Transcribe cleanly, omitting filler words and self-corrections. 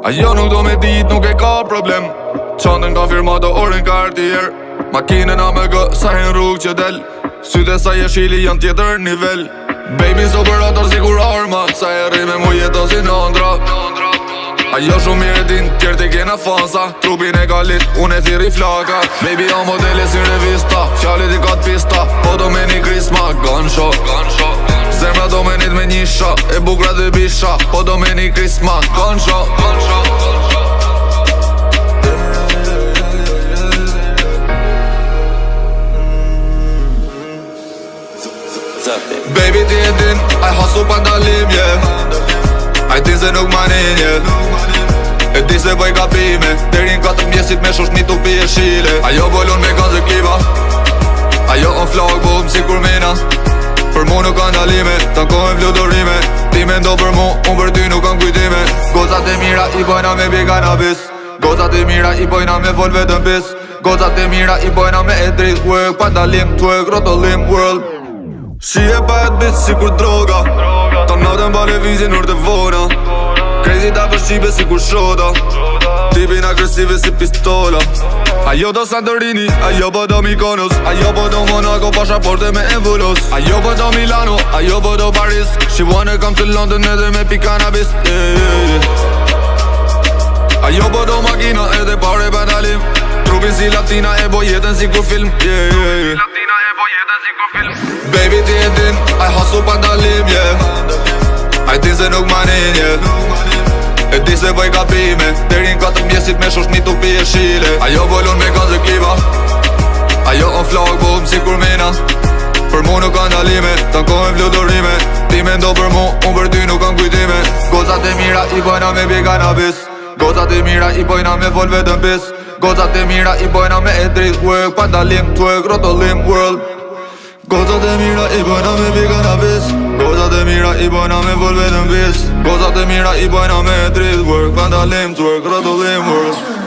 Ajo nuk do me dit, nuk e ka problem. Qandën ka firma do orën Cartier. Makinën AMG sa hin rrug që del. Syte sa jeshili janë tjetër nivel. Baby operator si kur arma. Sa e rime mu jeto si nëndra. Ajo shumë mirë din, tjerë t'i kena fansa. Trupin e galit, unë e thiri flaka. Baby a modele si revista. Fjallit i ka t'pista, po do me një krisma. Gansho Zemra do me njët me njisha. E bukra dhe bisha, po do me një krisma. Gansho Baby ti e din, aj hasu pa ndalim, yeah. Aj din se nuk manin, yeah. E di se bëj gabime, derin 4 mjesit me shoshni tu pi e shile. Ajo bolon me kanë zë kliva. Ajo on flak bom si kur mina. Për mu nuk kanë dalime, takohen flutërime. Ti me ndo për mu, unë për ty nuk kanë kujtime. Gozat e mira i bojna me bi cannabis. Gozat e mira i bojna me vol vetëm pis. Gozat e mira i bojna me e drejt work. Pa dalim, twerk, rotollim, world. She a bad bitch si kur droga. Ta natën bale vizin urte vona. Crazy ta për shqipe si kur shota. Tipin agresive si pistola. Ajo do Santorini, ajo po do Mykonos. Ajo po do Monaco, pashaporte me envulos. Ajo po do Milano, ajo po do Paris. She wanna come to London edhe me pi cannabis, yeah. Ajo po do makina edhe pare pa dalim. Trupin si latina e bo jetën si kur film, yeah. Baby ti e din, aj hasu pa ndalim, yeah. Aj din se nuk manin, yeah. E di se bëj gabime, derin 4 mjesit me shoshni tu pi e shile. Ajo bolon me kanë zë kliva. Ajo on flak bom si kur mina. Për mu nuk kanë dalime, takohen flutërime. Ti me ndo për mu, unë për ty nuk kanë kujtime. Gozat e mira i bojna me bi cannabis. Gozat e mira i bojna me vol vetëm pis. Gozat e mira i bojna me e drejt work. Pa dalim, twerk, rotollim, world. Gozat e mira i bojna me bi cannabis. Gozat e mira i bojna me vol vetëm pis. Gozat e mira i bojna me e drejt work. Pa dalim, twerk, rotollim, world.